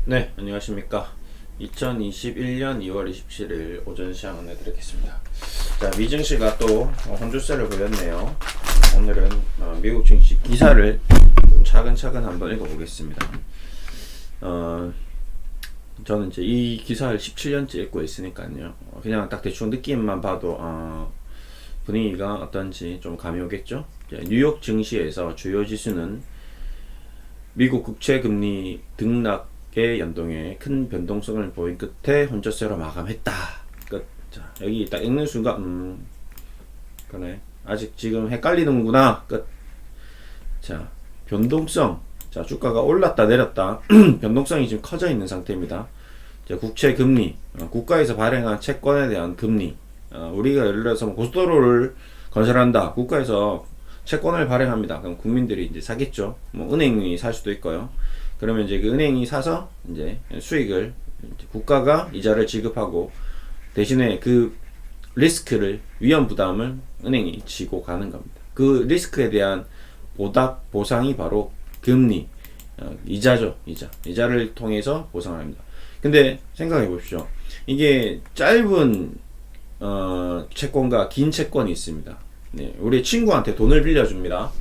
네, 안녕하십니까. 2021년 2월 27일 오전 시황 안내드리겠습니다. 자, 미증시가 또 혼조세를 보였네요. 오늘은 미국 증시 기사를 좀 차근차근 한번 읽어보겠습니다. 저는 이제 이 기사를 17년째 읽고 있으니까요. 그냥 딱 대충 느낌만 봐도 분위기가 어떤지 좀 감이 오겠죠. 뉴욕 증시에서 주요 지수는 미국 국채 금리 등락에 연동해 큰 변동성을 보인 끝에 혼조세로 마감했다. 끝. 자, 여기 딱 읽는 순간 그래. 아직 지금 헷갈리는구나. 끝. 자, 변동성. 자, 주가가 올랐다 내렸다. 변동성이 지금 커져 있는 상태입니다. 자, 국채 금리, 국가에서 발행한 채권에 대한 금리. 우리가 예를 들어서 고속도로를 건설한다. 국가에서 채권을 발행합니다. 그럼 국민들이 이제 사겠죠. 뭐 은행이 살 수도 있고요. 그러면 이제 그 은행이 사서 이제 수익을 이제 국가가 이자를 지급하고 대신에 그 리스크를 위험 부담을 은행이 지고 가는 겁니다. 그 리스크에 대한 보답 보상이 바로 금리, 이자죠. 이자를 통해서 보상을 합니다. 근데 생각해 보십시오. 이게 짧은 채권과 긴 채권이 있습니다. 네, 우리 친구한테 돈을 빌려줍니다.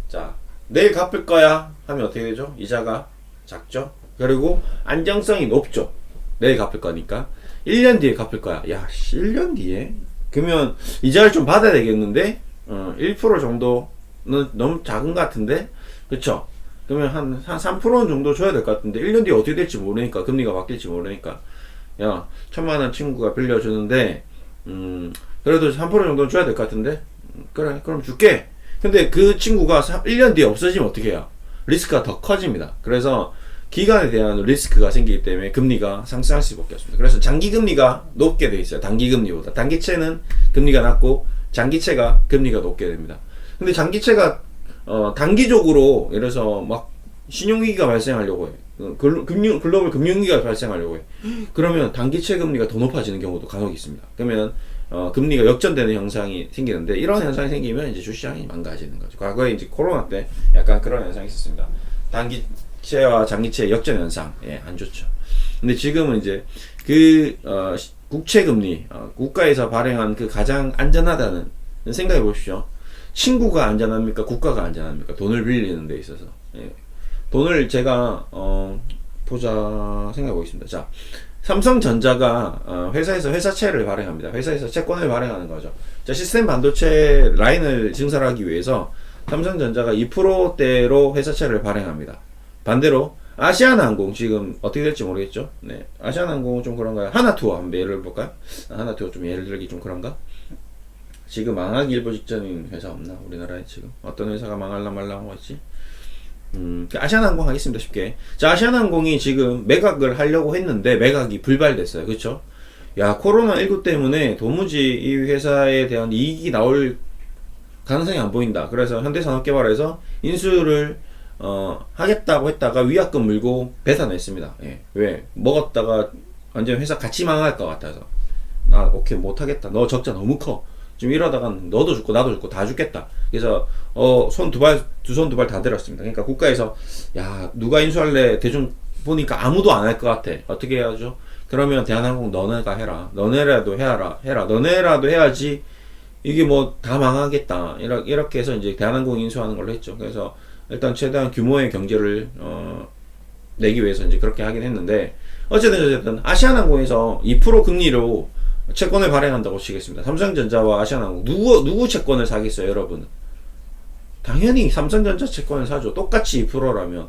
자, 내일 갚을 거야 하면 어떻게 되죠? 이자가 작죠? 그리고 안정성이 높죠? 내일 갚을 거니까. 1년 뒤에 갚을 거야. 야, 1년 뒤에? 그러면 이자를 좀 받아야 되겠는데? 1% 정도는 너무 작은 것 같은데? 그쵸? 그러면 한 3% 정도 줘야 될 것 같은데, 1년 뒤에 어떻게 될지 모르니까, 금리가 바뀔지 모르니까. 야, 1,000만원 친구가 빌려주는데, 그래도 3% 정도는 줘야 될 것 같은데? 그래, 그럼 줄게. 근데 그 친구가 1년 뒤에 없어지면 어떻게 해요? 리스크가 더 커집니다. 그래서 기간에 대한 리스크가 생기기 때문에 금리가 상승할 수밖에 없습니다. 그래서 장기금리가 높게 돼 있어요. 단기금리보다. 단기채는 금리가 낮고 장기채가 금리가 높게 됩니다. 근데 장기채가 단기적으로 예를 들어서 막 신용위기가 발생하려고 해. 글로벌 금융위기가 발생하려고 해. 그러면 단기채 금리가 더 높아지는 경우도 간혹 있습니다. 그러면 금리가 역전되는 현상이 생기는데, 이런 현상이 생기면 이제 주시장이 망가지는 거죠. 과거에 이제 코로나 때 약간 그런 현상이 있었습니다. 단기채와 장기채 역전 현상, 안 좋죠. 근데 지금은 이제 국채 금리, 국가에서 발행한 그 가장 안전하다는 생각해 보십시오. 친구가 안전합니까? 국가가 안전합니까? 돈을 빌리는 데 있어서. 돈을 제가 보자 생각해 보겠습니다. 자, 삼성전자가 회사에서 회사채를 발행합니다. 회사에서 채권을 발행하는 거죠. 자, 시스템 반도체 라인을 증설하기 위해서 삼성전자가 2%대로 회사채를 발행합니다. 반대로 아시아나항공, 지금 어떻게 될지 모르겠죠. 네, 아시아나항공은 좀 그런가요? 하나투어 한번 예를 볼까요? 하나투어 좀 예를 들기 좀 그런가? 지금 망하기 일보 직전인 회사 없나? 우리나라에 지금 어떤 회사가 망할랑 말랑 하고 있지? 아시아나항공 하겠습니다. 쉽게. 자, 아시아나항공이 지금 매각을 하려고 했는데 매각이 불발됐어요. 그쵸? 야, 코로나19 때문에 도무지 이 회사에 대한 이익이 나올 가능성이 안 보인다. 그래서 현대산업개발에서 인수를 하겠다고 했다가 위약금 물고 배산했습니다. 왜? 먹었다가 완전 회사 같이 망할 것 같아서. 나 오케이 못하겠다. 너 적자 너무 커. 지금 이러다가 너도 죽고 나도 죽고 다 죽겠다. 그래서 두 손 두 발 다 들었습니다. 그러니까 국가에서 야, 누가 인수할래? 대충 보니까 아무도 안 할 것 같아. 어떻게 해야죠? 그러면 대한항공 너네가 해라. 너네라도 해라. 너네라도 해야지. 이게 뭐 다 망하겠다. 이렇게 해서 이제 대한항공 인수하는 걸로 했죠. 그래서 일단 최대한 규모의 경제를 내기 위해서 이제 그렇게 하긴 했는데, 어쨌든 아시아나항공에서 2% 금리로 채권을 발행한다고 치겠습니다. 삼성전자와 아시아나항공 누구 채권을 사겠어요, 여러분은? 당연히 삼성전자 채권을 사죠. 똑같이 2%라면.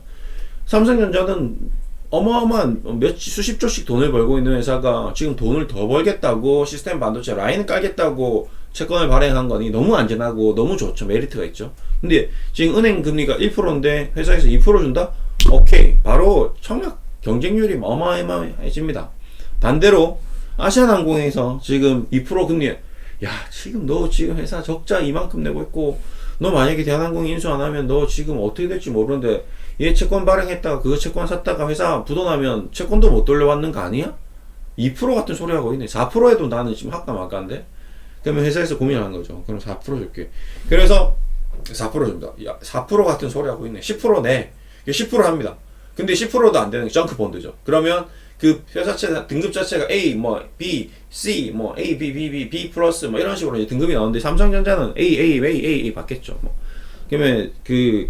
삼성전자는 어마어마한 수십 조씩 돈을 벌고 있는 회사가 지금 돈을 더 벌겠다고 시스템 반도체 라인을 깔겠다고 채권을 발행한 거니 너무 안전하고 너무 좋죠. 메리트가 있죠. 근데 지금 은행 금리가 1%인데 회사에서 2% 준다? 오케이. 바로 청약 경쟁률이 어마어마해집니다. 반대로 아시아나항공에서 지금 2% 금리, 야, 지금 너 지금 회사 적자 이만큼 내고 있고, 너 만약에 대한항공 인수 안 하면 너 지금 어떻게 될지 모르는데, 얘 채권 발행했다가 그거 채권 샀다가 회사 부도나면 채권도 못 돌려받는 거 아니야? 2% 같은 소리 하고 있네. 4%에도 나는 지금 할까 말까인데? 그러면 회사에서 고민하는 거죠. 그럼 4% 줄게. 그래서 4% 줍니다. 야, 4% 같은 소리 하고 있네. 10% 내. 10% 합니다. 근데 10%도 안 되는 게 정크 본드죠. 그러면 그 표 자체 등급 자체가 A 뭐 B C 뭐 A B 플러스 뭐 이런 식으로 이제 등급이 나오는데 삼성전자는 A 받겠죠. 뭐 그러면 그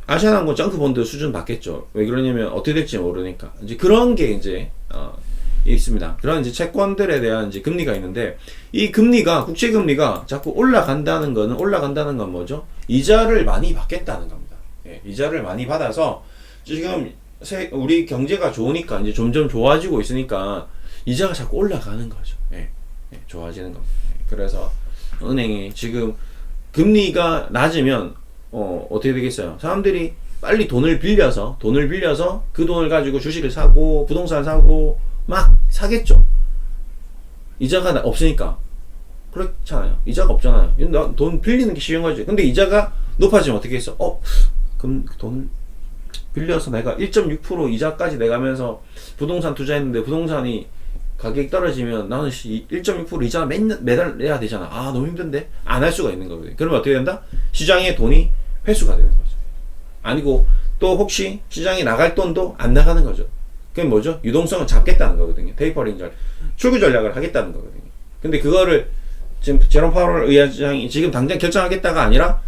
아시아나항공 정크 본드 수준 받겠죠. 왜 그러냐면 어떻게 될지 모르니까 이제 그런 게 이제 있습니다. 그런 이제 채권들에 대한 이제 금리가 있는데 이 금리가 국채 금리가 자꾸 올라간다는 건 뭐죠? 이자를 많이 받겠다는 겁니다. 예, 이자를 많이 받아서 지금 우리 경제가 좋으니까 이제 점점 좋아지고 있으니까 이자가 자꾸 올라가는 거죠. 예, 예, 좋아지는 겁니다. 예, 그래서 은행이 지금 금리가 낮으면 어떻게 되겠어요? 사람들이 빨리 돈을 빌려서 그 돈을 가지고 주식을 사고 부동산 사고 막 사겠죠. 이자가 없으니까. 그렇잖아요. 이자가 없잖아요. 돈 빌리는 게 쉬운 거지. 근데 이자가 높아지면 어떻게 했어? 그럼 돈을 빌려서 내가 1.6% 이자까지 내가면서 부동산 투자했는데 부동산이 가격이 떨어지면 나는 1.6% 이자 매달 내야 되잖아. 너무 힘든데? 안 할 수가 있는 거거든요. 그러면 어떻게 된다? 시장의 돈이 회수가 되는 거죠. 아니고 또 혹시 시장에 나갈 돈도 안 나가는 거죠. 그게 뭐죠? 유동성을 잡겠다는 거거든요. 테이퍼링 출구 전략을 하겠다는 거거든요. 근데 그거를 지금 제롬 파월 의장이 지금 당장 결정하겠다가 아니라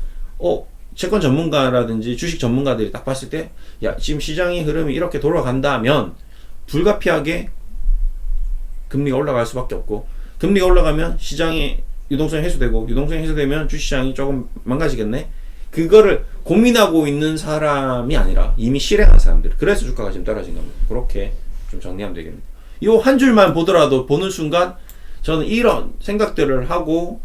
채권 전문가라든지 주식 전문가들이 딱 봤을 때 지금 시장의 흐름이 이렇게 돌아간다면 불가피하게 금리가 올라갈 수밖에 없고 금리가 올라가면 시장의 유동성이 해소되고 유동성이 해소되면 주식시장이 조금 망가지겠네. 그거를 고민하고 있는 사람이 아니라 이미 실행한 사람들. 그래서 주가가 지금 떨어진 겁니다. 그렇게 좀 정리하면 되겠습니다. 이 한 줄만 보더라도 보는 순간 저는 이런 생각들을 하고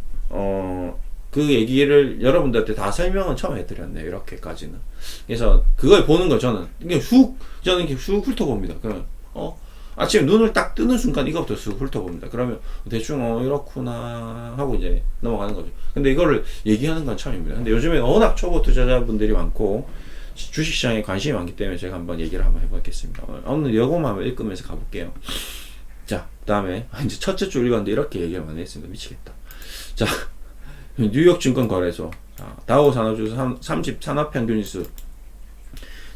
그 얘기를 여러분들한테 다 설명은 처음 해드렸네요. 이렇게까지는. 그래서 그걸 보는 거 저는 훅 훑어봅니다. 그러면 아침에 눈을 딱 뜨는 순간 이거부터 쑥 훑어봅니다. 그러면 대충 이렇구나 하고 이제 넘어가는 거죠. 근데 이거를 얘기하는 건 처음입니다. 근데 요즘에 워낙 초보 투자자분들이 많고 주식시장에 관심이 많기 때문에 제가 한번 얘기를 한번 해보겠습니다. 오늘 요거만 한번 읽으면서 가볼게요. 자, 그 다음에 이제 첫째 줄 읽었는데 이렇게 얘기를 많이 했습니다. 미치겠다. 자, 뉴욕 증권거래소 다우 산업지수 30 산업평균지수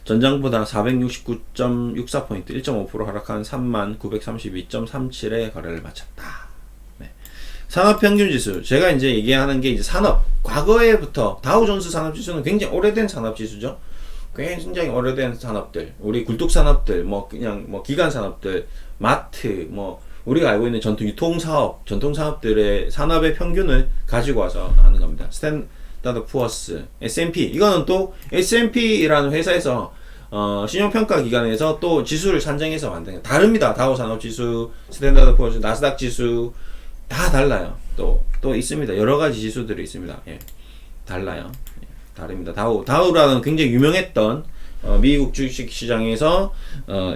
전장보다 469.64포인트 1.5% 하락한 3932.37의 거래를 마쳤다. 네. 산업평균지수 제가 이제 얘기하는 게 이제 산업 과거에부터 다우존스 산업지수는 굉장히 오래된 산업지수죠. 굉장히 오래된 산업들 우리 굴뚝산업들 그냥 기간산업들 마트 우리가 알고 있는 전통 유통사업들의 산업의 평균을 가지고 와서 하는 겁니다. 스탠다드 푸어스, S&P 이거는 또 S&P라는 회사에서 신용평가 기관에서 또 지수를 산정해서 만든 거예요. 다릅니다. 다우 산업지수, 스탠다드 푸어스, 나스닥 지수 다 달라요. 또 있습니다. 여러 가지 지수들이 있습니다. 예, 달라요. 예, 다릅니다. 다우라는 굉장히 유명했던 미국 주식 시장에서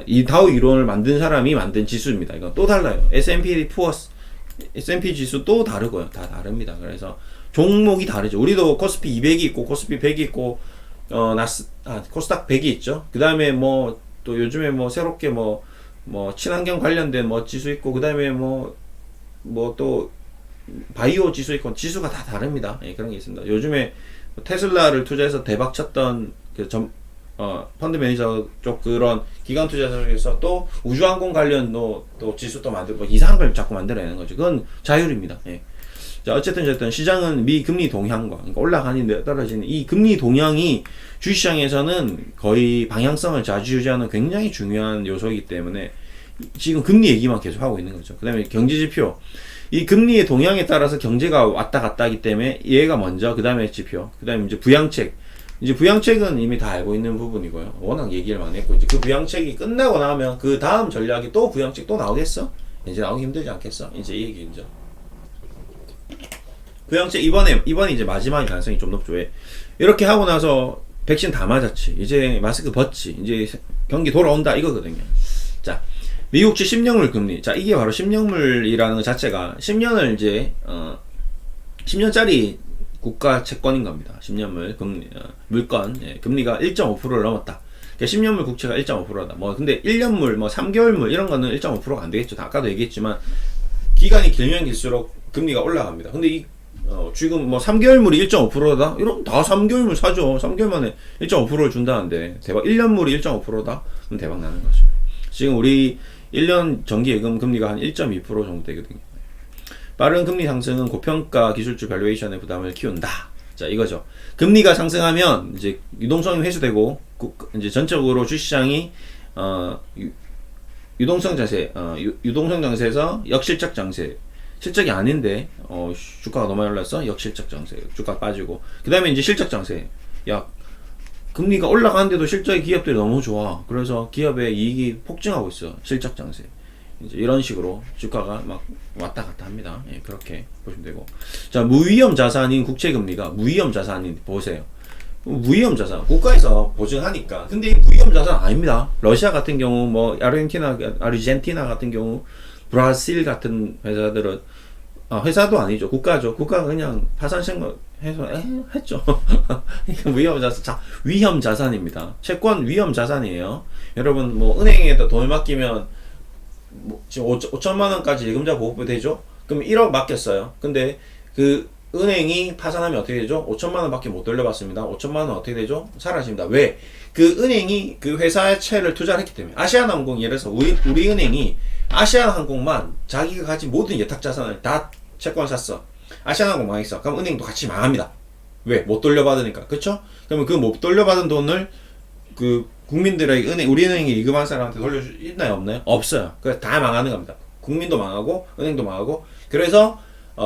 이 다우 이론을 만든 사람이 만든 지수입니다. 이건 또 달라요. S&P 지수 또 다르고요. 다 다릅니다. 그래서 종목이 다르죠. 우리도 코스피 200이 있고 코스피 100이 있고 코스닥 100이 있죠. 그 다음에 또 요즘에 새롭게 친환경 관련된 지수 있고 그 다음에 또 바이오 지수 있고 지수가 다 다릅니다. 예, 그런 게 있습니다. 요즘에 테슬라를 투자해서 대박 쳤던 펀드 매니저 쪽 그런 기관 투자자에서 또 우주항공 관련 또 지수 또 만들고 이상한 걸 자꾸 만들어내는 거죠. 그건 자율입니다. 예. 자, 어쨌든 시장은 미 금리 동향과 그러니까 올라가는 떨어지는 이 금리 동향이 주식시장에서는 거의 방향성을 좌지우지하는 굉장히 중요한 요소이기 때문에 지금 금리 얘기만 계속 하고 있는 거죠. 그 다음에 경제지표 이 금리의 동향에 따라서 경제가 왔다 갔다 하기 때문에 얘가 먼저 그 다음에 지표 그 다음에 이제 부양책은 이미 다 알고 있는 부분이고요. 워낙 얘기를 많이 했고 이제 그 부양책이 끝나고 나면 그 다음 전략이 또 부양책 또 나오겠어? 이제 나오기 힘들지 않겠어? 이제 이 얘기죠. 부양책 이번에 이제 마지막일 가능성이 좀 높죠. 왜? 이렇게 하고 나서 백신 다 맞았지. 이제 마스크 벗지. 이제 경기 돌아온다 이거거든요. 자, 미국지 10년물 금리. 자, 이게 바로 10년물이라는 것 자체가 10년을 이제 10년짜리 국가 채권인 겁니다. 10년물 금리 물건 금리가 1.5%를 넘었다. 그러니까 10년물 국채가 1.5%다. 근데 1년물 3개월물 이런 거는 1.5%가 안 되겠죠. 아까도 얘기했지만 기간이 길면 길수록 금리가 올라갑니다. 근데 이 지금 뭐 3개월물이 1.5%다? 이러면 다 3개월물 사죠. 3개월 만에 1.5%를 준다는데 대박. 1년물이 1.5%다? 그럼 대박 나는 거죠. 지금 우리 1년 정기예금 금리가 한 1.2% 정도 되거든요. 빠른 금리 상승은 고평가 기술주 밸류에이션의 부담을 키운다. 자, 이거죠. 금리가 상승하면 이제 유동성이 회수되고 이제 전적으로 주시장이 유동성 장세, 유동성 장세에서 역실적 장세, 실적이 아닌데 주가가 너무 많이 올랐어. 역실적 장세, 주가 빠지고 그 다음에 이제 실적 장세. 야, 금리가 올라가는데도 실적의 기업들이 너무 좋아. 그래서 기업의 이익이 폭증하고 있어. 실적 장세. 이제 이런 식으로 주가가 막 왔다 갔다 합니다. 예, 그렇게 보시면 되고. 자, 무위험 자산인 국채금리가 무위험 자산인 보세요. 무위험 자산 국가에서 보증하니까. 근데 이 무위험 자산 아닙니다. 러시아 같은 경우, 뭐 아르헨티나 같은 경우, 브라질 같은 회사들은 회사도 아니죠. 국가죠. 국가가 그냥 파산 신고해서 했죠. 위험 자산, 위험 자산입니다. 채권 위험 자산이에요. 여러분 뭐 은행에다 돈을 맡기면 지금 5천만 원까지 예금자 보호부 되죠? 그럼 1억 맡겼어요. 근데 그 은행이 파산하면 어떻게 되죠? 5천만 원밖에 못 돌려받습니다. 5천만 원 어떻게 되죠? 사라집니다. 왜? 그 은행이 그 회사의 채를 투자를 했기 때문에. 아시아나항공 예를 들어서 우리 은행이 아시아나항공만 자기가 가진 모든 예탁자산을 다 채권 샀어. 아시아나항공 망했어. 그럼 은행도 같이 망합니다. 왜? 못 돌려받으니까. 그쵸? 그러면 그 못 돌려받은 돈을 그 국민들에게 우리 은행에 입금한 사람한테 돌려줄 수 있나요? 없나요? 없어요. 그래서 다 망하는 겁니다. 국민도 망하고 은행도 망하고. 그래서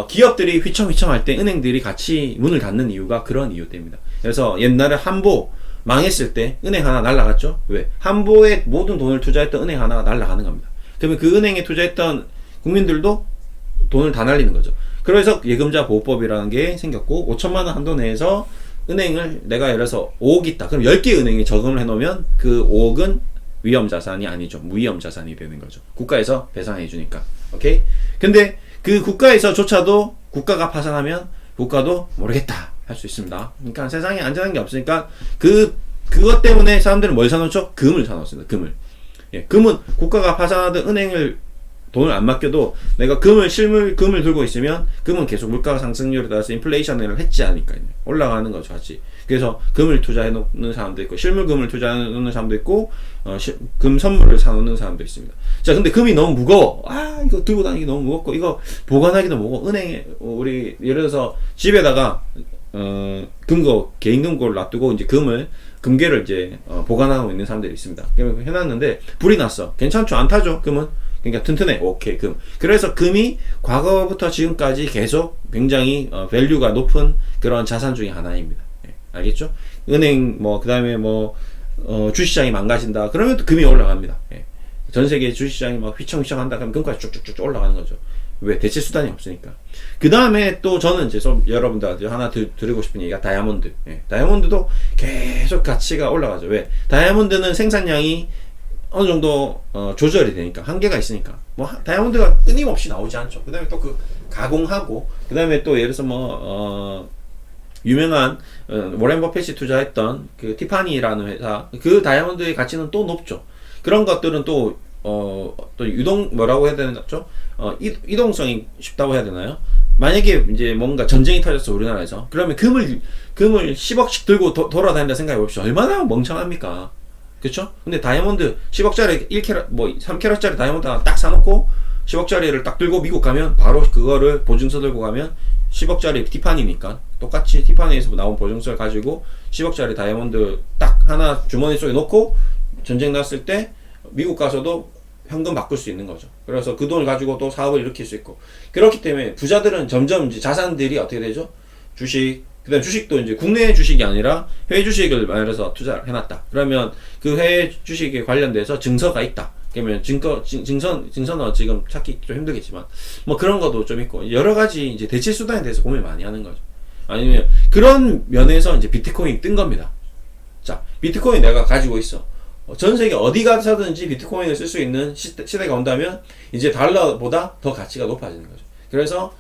기업들이 휘청휘청할 때 은행들이 같이 문을 닫는 이유가 그런 이유 때문입니다. 그래서 옛날에 한보 망했을 때 은행 하나 날라갔죠? 왜? 한보에 모든 돈을 투자했던 은행 하나가 날라가는 겁니다. 그러면 그 은행에 투자했던 국민들도 돈을 다 날리는 거죠. 그래서 예금자 보호법이라는 게 생겼고 5천만 원 한도 내에서 은행을 내가 예를 들어서 5억 있다. 그럼 10개 은행에 저금을 해놓으면 그 5억은 위험자산이 아니죠. 무위험자산이 되는 거죠. 국가에서 배상해 주니까. 오케이? 근데 그 국가에서조차도 국가가 파산하면 국가도 모르겠다 할 수 있습니다. 그러니까 세상에 안전한 게 없으니까 그것 때문에 사람들은 뭘 사놓죠? 금을 사놓습니다. 금을. 예, 금은 국가가 파산하든 은행을 돈을 안 맡겨도 내가 실물금을 들고 있으면 금은 계속 물가 상승률에 따라서 인플레이션을 했지 않을까요? 올라가는 거죠, 같이. 그래서 금을 투자해 놓는 사람도 있고, 실물금을 투자해 놓는 사람도 있고, 금 선물을 사놓는 사람도 있습니다. 자, 근데 금이 너무 무거워. 이거 들고 다니기 너무 무겁고, 이거 보관하기도 무거워. 은행에, 우리, 예를 들어서 집에다가, 개인 금고를 놔두고, 이제 금괴를 이제, 보관하고 있는 사람들이 있습니다. 그러면 해놨는데, 불이 났어. 괜찮죠? 안 타죠? 금은? 그러니까 튼튼해. 오케이, 금. 그래서 금이 과거부터 지금까지 계속 굉장히 밸류가 높은 그런 자산 중에 하나입니다. 예, 알겠죠? 은행 그 다음에 주시장이 망가진다. 그러면 또 금이 올라갑니다. 예. 전 세계 주시장이 막 휘청휘청한다. 그러면 금까지 쭉쭉쭉 올라가는 거죠. 왜? 대체 수단이 없으니까. 그 다음에 또 저는 이제 좀 여러분들한테 하나 드리고 싶은 얘기가 다이아몬드. 예. 다이아몬드도 계속 가치가 올라가죠. 왜? 다이아몬드는 생산량이 어느 정도 조절이 되니까 한계가 있으니까 다이아몬드가 끊임없이 나오지 않죠. 그 다음에 또 가공하고 그 다음에 또 예를 들어서 유명한 워렌 버핏이 투자했던 그 티파니라는 회사 그 다이아몬드의 가치는 또 높죠. 그런 것들은 또 뭐라고 해야 되죠? 이동성이 쉽다고 해야 되나요? 만약에 이제 뭔가 전쟁이 터졌어 우리나라에서 그러면 금을 10억씩 들고 돌아다닌다 생각해 봅시다. 얼마나 멍청합니까? 그쵸? 근데 다이아몬드 10억짜리 1캐럿 3캐럿짜리 다이아몬드 하나 딱 사놓고 10억짜리를 딱 들고 미국 가면 바로 그거를 보증서 들고 가면 10억짜리 티파니니까 똑같이 티파니에서 나온 보증서를 가지고 10억짜리 다이아몬드 딱 하나 주머니 속에 넣고 전쟁 났을 때 미국 가서도 현금 바꿀 수 있는 거죠. 그래서 그 돈을 가지고 또 사업을 일으킬 수 있고 그렇기 때문에 부자들은 점점 이제 자산들이 어떻게 되죠? 주식 그 다음 주식도 이제 국내 주식이 아니라 해외 주식을 만들어서 투자를 해놨다. 그러면 그 해외 주식에 관련돼서 증서가 있다. 그러면 증서는 지금 찾기 좀 힘들겠지만, 그런 것도 좀 있고, 여러 가지 이제 대체 수단에 대해서 고민을 많이 하는 거죠. 아니면 그런 면에서 이제 비트코인이 뜬 겁니다. 자, 비트코인 내가 가지고 있어. 전 세계 어디 가서든지 비트코인을 쓸 수 있는 시대가 온다면, 이제 달러보다 더 가치가 높아지는 거죠. 그래서,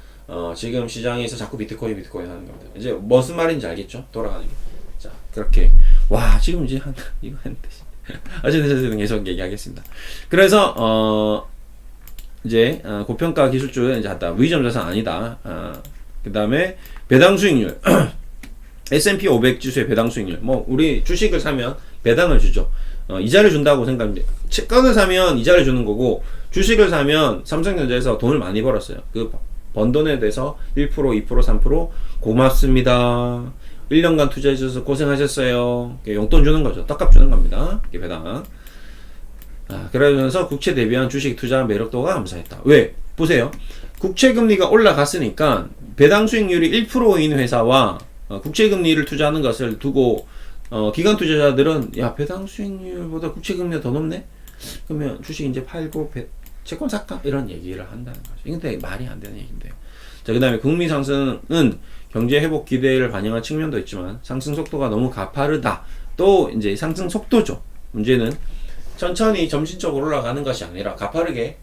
지금 시장에서 자꾸 비트코인 하는 겁니다. 이제 무슨 말인지 알겠죠? 돌아가는 게. 자, 그렇게. 와, 지금 이제 이거 했는데. 어쨌든 계속 얘기하겠습니다. 그래서, 이제, 고평가 기술주는 이제 무위험 자산 아니다. 그 다음에 배당 수익률. S&P 500 지수의 배당 수익률. 뭐 우리 주식을 사면 배당을 주죠. 이자를 준다고 생각합니다. 채권을 사면 이자를 주는 거고, 주식을 사면 삼성전자에서 돈을 많이 벌었어요. 그 번 돈에 대해서 1%, 2%, 3% 고맙습니다. 1년간 투자해 주셔서 고생하셨어요. 용돈 주는 거죠. 떡값 주는 겁니다. 이게 배당. 그러면서 국채 대비한 주식 투자 매력도가 감소했다. 왜? 보세요. 국채 금리가 올라갔으니까 배당 수익률이 1%인 회사와 국채 금리를 투자하는 것을 두고 기관 투자자들은 야, 배당 수익률보다 국채 금리가 더 높네. 그러면 주식 이제 팔고 채권 살까? 이런 얘기를 한다는 거죠. 근데 말이 안 되는 얘기인데요. 자, 그다음에 금리 상승은 경제 회복 기대를 반영한 측면도 있지만 상승 속도가 너무 가파르다. 또 이제 상승 속도죠. 문제는 천천히 점진적으로 올라가는 것이 아니라 가파르게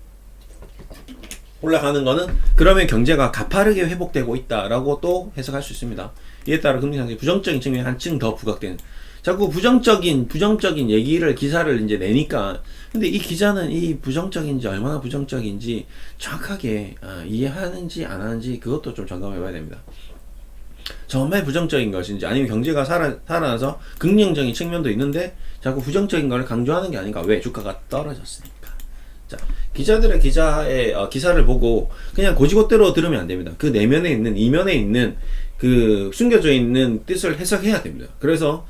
올라가는 거는 그러면 경제가 가파르게 회복되고 있다라고 또 해석할 수 있습니다. 이에 따라 금리 상승의 부정적인 측면이 한층 더 부각되는. 자꾸 부정적인 얘기를 기사를 이제 내니까, 근데 이 기자는 이 부정적인지 얼마나 부정적인지 정확하게 이해하는지 안 하는지 그것도 좀 점검해 봐야 됩니다. 정말 부정적인 것인지 아니면 경제가 살아나서 긍정적인 측면도 있는데 자꾸 부정적인 걸 강조하는 게 아닌가. 왜? 주가가 떨어졌으니까. 자, 기자들의 기사를 보고 그냥 고지고대로 들으면 안 됩니다. 그 내면에 있는, 이면에 있는 그 숨겨져 있는 뜻을 해석해야 됩니다. 그래서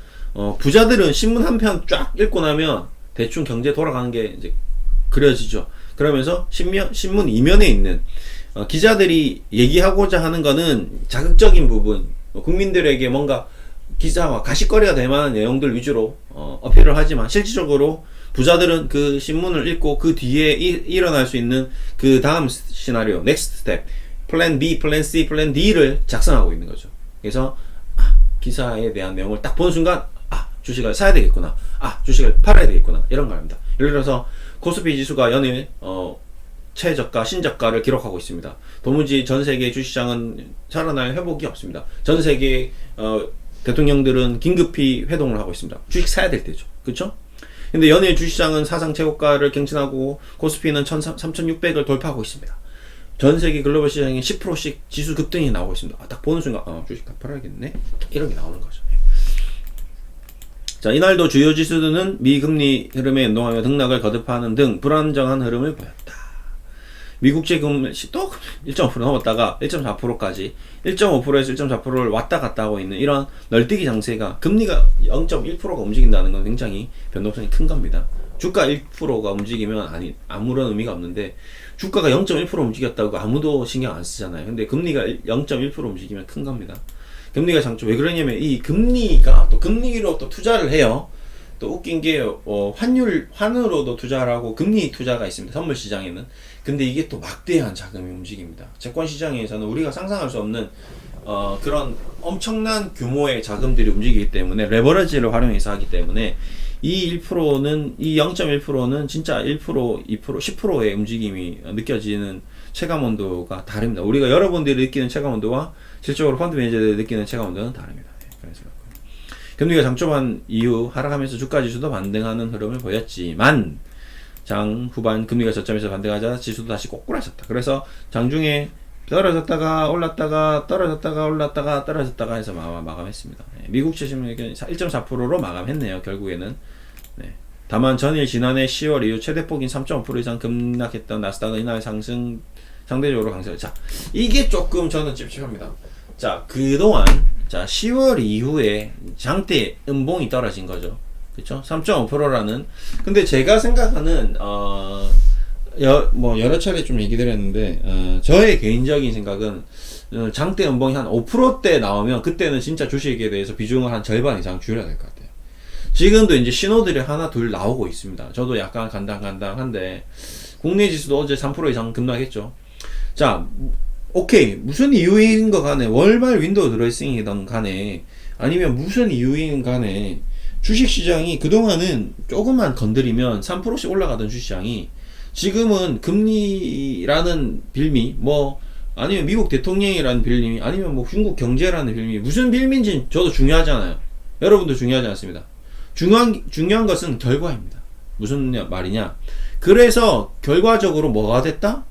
부자들은 신문 한 편 쫙 읽고 나면 대충 경제 돌아가는 게 이제 그려지죠. 그러면서 신문 이면에 있는 기자들이 얘기하고자 하는 거는 자극적인 부분, 국민들에게 뭔가 기사와 가십거리가 될 만한 내용들 위주로 어필을 하지만 실질적으로 부자들은 그 신문을 읽고 그 뒤에 일어날 수 있는 그 다음 시나리오, 넥스트 스텝, 플랜 B, 플랜 C, 플랜 D를 작성하고 있는 거죠. 그래서 기사에 대한 내용을 딱 보는 순간 주식을 사야 되겠구나, 주식을 팔아야 되겠구나, 이런 거 합니다. 예를 들어서 코스피 지수가 연일 최저가, 신저가를 기록하고 있습니다. 도무지 전 세계 주식시장은 살아날 회복이 없습니다. 전 세계 대통령들은 긴급히 회동을 하고 있습니다. 주식 사야 될 때죠. 그렇죠? 근데 연일 주식시장은 사상 최고가를 경신하고 코스피는 3,600을 돌파하고 있습니다. 전 세계 글로벌 시장에 10%씩 지수 급등이 나오고 있습니다. 딱 보는 순간 주식 다 팔아야겠네, 이런 게 나오는 거죠. 자, 이날도 주요 지수들은 미금리 흐름에 연동하며 등락을 거듭하는 등 불안정한 흐름을 보였다. 미국채 금리 또 1.5% 넘었다가 1.4%까지 1.5%에서 1.4%를 왔다 갔다 하고 있는 이런 널뛰기 장세가, 금리가 0.1%가 움직인다는 건 굉장히 변동성이 큰 겁니다. 주가 1%가 움직이면 아무런 의미가 없는데 주가가 0.1% 움직였다고 아무도 신경 안 쓰잖아요. 근데 금리가 0.1% 움직이면 큰 겁니다. 금리가 장점. 왜 그러냐면 이 금리가 또 금리로 또 투자를 해요. 또 웃긴 게 환으로도 투자를 하고 금리 투자가 있습니다. 선물 시장에는. 근데 이게 또 막대한 자금이 움직입니다. 채권 시장에서는 우리가 상상할 수 없는 그런 엄청난 규모의 자금들이 움직이기 때문에 레버리지를 활용해서 하기 때문에 이 1%는 이 0.1%는 진짜 1%, 2%, 10%의 움직임이 느껴지는 체감 온도가 다릅니다. 우리가 여러분들이 느끼는 체감 온도와 실적으로 펀드 매니저들이 느끼는 체감 온도는 다릅니다. 그래서 금리가 장초반 이후 하락하면서 주가 지수도 반등하는 흐름을 보였지만 장 후반 금리가 저점에서 반등하자 지수도 다시 꼬꾸라졌다. 그래서 장중에 떨어졌다가 올랐다가 떨어졌다가 올랐다가 떨어졌다가 해서 마감했습니다. 미국 채심은 1.4%로 마감했네요. 결국에는. 네. 다만 전일 지난해 10월 이후 최대폭인 3.5% 이상 급락했던 나스닥은 이날 상승 상대적으로 강세를. 자, 이게 조금 저는 찝찝합니다. 자, 그동안 10월 이후에 장대 음봉이 떨어진 거죠. 그쵸? 3.5%라는. 근데 제가 생각하는 여러 차례 좀 얘기 드렸는데 저의 개인적인 생각은 장대 음봉이 한 5%대 나오면 그때는 진짜 주식에 대해서 비중을 한 절반 이상 줄여야 될 것 같아요. 지금도 이제 신호들이 하나 둘 나오고 있습니다. 저도 약간 간당간당한데 국내 지수도 어제 3% 이상 급락했죠. 자, 오케이, 무슨 이유인 거 간에 월말 윈도우 드레싱이든 간에 아니면 무슨 이유인 간에 주식시장이 그동안은 조금만 건드리면 3%씩 올라가던 주식시장이 지금은 금리라는 빌미, 아니면 미국 대통령이라는 빌미, 아니면 중국 경제라는 빌미, 무슨 빌미인지 저도 중요하잖아요. 여러분도 중요하지 않습니다. 중요한 것은 결과입니다. 무슨 말이냐? 그래서 결과적으로 뭐가 됐다?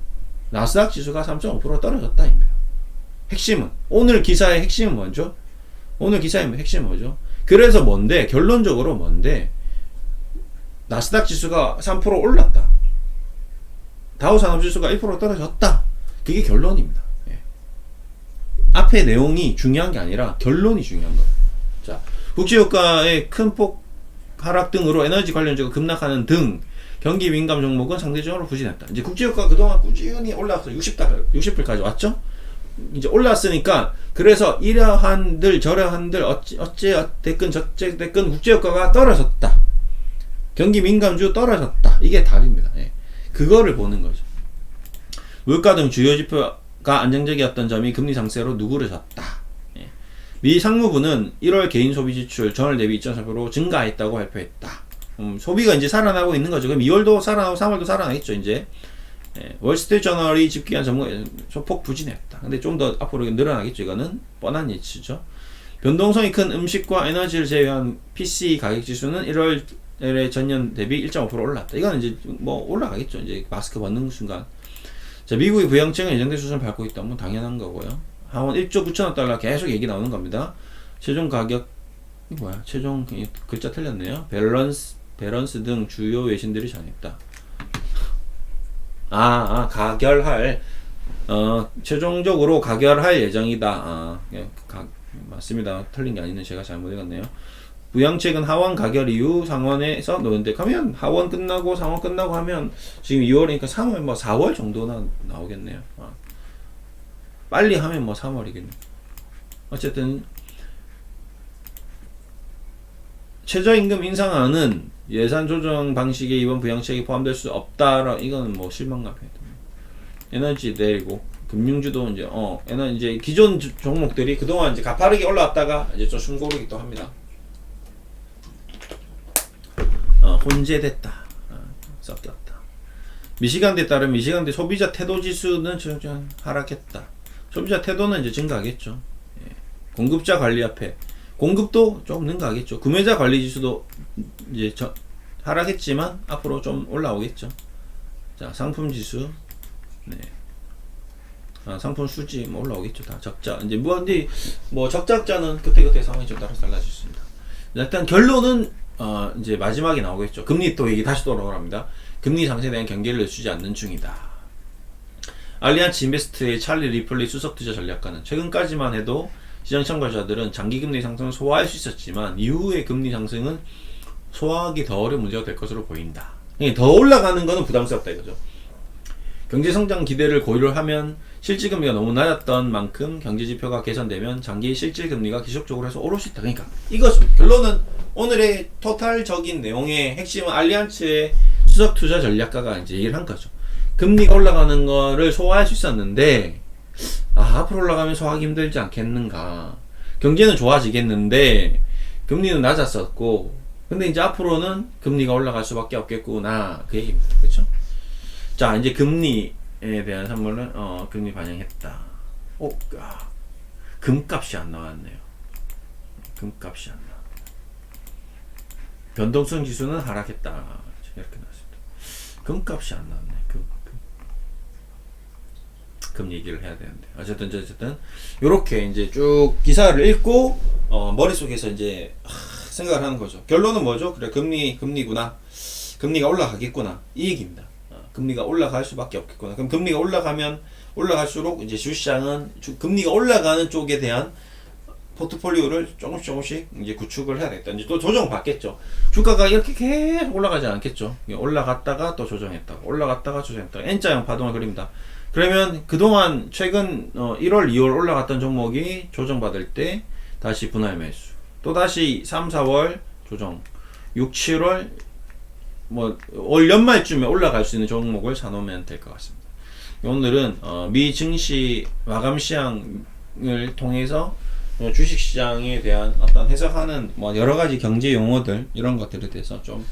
나스닥 지수가 3.5% 떨어졌다입니다. 핵심은 오늘 기사의 핵심은 뭐죠? 오늘 기사의 핵심은 뭐죠? 그래서 뭔데? 결론적으로 뭔데? 나스닥 지수가 3% 올랐다. 다우 산업지수가 1% 떨어졌다. 그게 결론입니다. 예. 앞에 내용이 중요한 게 아니라 결론이 중요한 거예요. 자, 국제유가의 큰 폭 하락 등으로 에너지 관련주가 급락하는 등 경기 민감 종목은 상대적으로 부진했다. 이제 국제유가 그동안 꾸준히 올라와서 60불까지 왔죠? 이제 올랐으니까 그래서 이러한들 저러한들 어째 됐건 저째 됐건 국제유가가 떨어졌다. 경기 민감주 떨어졌다. 이게 답입니다. 예. 그거를 보는 거죠. 물가 등 주요 지표가 안정적이었던 점이 금리 상승으로 누그러졌다. 예. 미 상무부는 1월 개인 소비 지출 전월 대비 2.4% 증가했다고 발표했다. 소비가 이제 살아나고 있는 거죠. 그럼 2월도 살아나고 3월도 살아나겠죠. 이제 예. 월스트리트저널이 집계한 전문가 소폭 부진했다. 근데 좀 더 앞으로 늘어나겠죠. 이거는 뻔한 예치죠. 변동성이 큰 음식과 에너지를 제외한 PC 가격 지수는 1월에 전년 대비 1.5% 올랐다. 이거는 이제 뭐 올라가겠죠. 이제 마스크 벗는 순간. 자, 미국의 부양책은 예정된 수준을 밟고 있다. 뭐 당연한 거고요. 하원 1조 9천억 달러 계속 얘기 나오는 겁니다. 최종 가격 뭐야? 최종 글자 틀렸네요. 밸런스 등 주요 외신들이 전했다. 가결할 최종적으로 가결할 예정이다. 맞습니다. 틀린 게 아니네. 제가 잘못 읽었네요. 부양책은 하원 가결 이후 상원에서 노는데 가면 하원 끝나고 상원 끝나고 하면 지금 2월이니까 3월 뭐 4월 정도나 나오겠네요. 빨리 하면 뭐 3월이겠네요. 어쨌든 최저임금 인상안은 예산 조정 방식에 이번 부양책이 포함될 수 없다. 이거는 뭐 실망감이에요. 에너지 내리고 금융주도 이제 에너지 이제 기존 종목들이 그동안 이제 가파르게 올라왔다가 이제 좀 숨고르기 또 합니다. 혼재됐다. 섞였다. 미시간대에 따른 미시간대 소비자 태도 지수는 하락했다. 소비자 태도는 이제 증가하겠죠. 예. 공급자 관리 앞에 공급도 좀 능가하겠죠. 구매자 관리 지수도 이제 하락했지만 앞으로 좀 올라오겠죠. 자, 상품 지수, 네. 상품 수지 뭐 올라오겠죠. 다 적자 이제 뭐 적자는 그때 상황이 좀 따라서 달라질 수 있습니다. 일단 결론은 이제 마지막에 나오겠죠. 금리 또 얘기 다시 돌아오랍니다. 금리 상승에 대한 경계를 늦추지 않는 중이다. 알리안츠 인베스트의 찰리 리플리 수석투자 전략가는 최근까지만 해도 시장 참가자들은 장기 금리 상승을 소화할 수 있었지만 이후의 금리 상승은 소화하기 더 어려운 문제가 될 것으로 보인다. 더 올라가는 것은 부담스럽다 이거죠. 경제 성장 기대를 고려를 하면 실질 금리가 너무 낮았던 만큼 경제 지표가 개선되면 장기 실질 금리가 기술적으로 해서 오를 수 있다. 그러니까 이거죠. 결론은 오늘의 토탈적인 내용의 핵심은 알리안츠의 수석 투자 전략가가 이제 얘기를 한 거죠. 금리가 올라가는 거를 소화할 수 있었는데 앞으로 올라가면 소화하기 힘들지 않겠는가. 경제는 좋아지겠는데 금리는 낮았었고 근데 이제 앞으로는 금리가 올라갈 수밖에 없겠구나. 그 얘기입니다. 그렇죠? 자, 이제 금리에 대한 선물은 금리 반영했다. 금값이 안 나왔네요. 금값이 안 나왔네. 변동성 지수는 하락했다. 이렇게 나왔습니다. 금값이 안 나왔네. 금 얘기를 해야 되는데 어쨌든 요렇게 이제 쭉 기사를 읽고 머릿속에서 이제 생각을 하는 거죠. 결론은 뭐죠? 그래, 금리구나. 금리가 올라가겠구나. 이 얘기입니다. 금리가 올라갈 수밖에 없겠구나. 그럼 금리가 올라가면 올라갈수록 이제 주시장은 금리가 올라가는 쪽에 대한 포트폴리오를 조금씩 이제 구축을 해야겠다. 이제 또 조정 받겠죠. 주가가 이렇게 계속 올라가지 않겠죠. 올라갔다가 또 조정했다가 올라갔다가 조정했다가 N자형 파동을 그립니다. 그러면 그동안 최근 1월, 2월 올라갔던 종목이 조정받을 때 다시 분할 매수. 또 다시 3, 4월 조정. 6, 7월 올 연말쯤에 올라갈 수 있는 종목을 사놓으면 될 것 같습니다. 오늘은 미 증시 마감 시황을 통해서 주식시장에 대한 어떤 해석하는 여러 가지 경제 용어들 이런 것들에 대해서 좀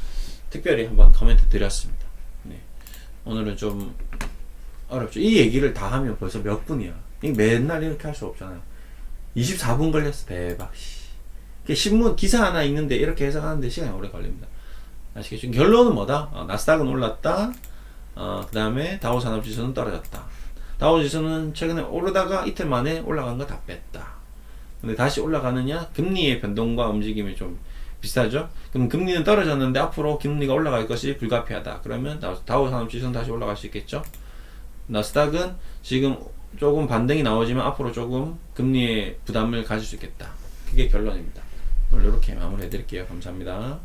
특별히 한번 코멘트 드렸습니다. 네. 오늘은 좀 어렵죠. 이 얘기를 다 하면 벌써 몇 분이야. 맨날 이렇게 할 수 없잖아요. 24분 걸렸어. 대박. 신문 기사 하나 읽는데 이렇게 해석하는데 시간이 오래 걸립니다. 아시겠죠? 결론은 뭐다? 나스닥은 올랐다. 그 다음에 다우산업지수는 떨어졌다. 다우지수는 최근에 오르다가 이틀 만에 올라간 거 다 뺐다. 근데 다시 올라가느냐? 금리의 변동과 움직임이 좀 비슷하죠? 그럼 금리는 떨어졌는데 앞으로 금리가 올라갈 것이 불가피하다. 그러면 다우 산업지수는 다시 올라갈 수 있겠죠? 나스닥은 지금 조금 반등이 나오지만 앞으로 조금 금리의 부담을 가질 수 있겠다. 그게 결론입니다. 오늘 이렇게 마무리해 드릴게요. 감사합니다.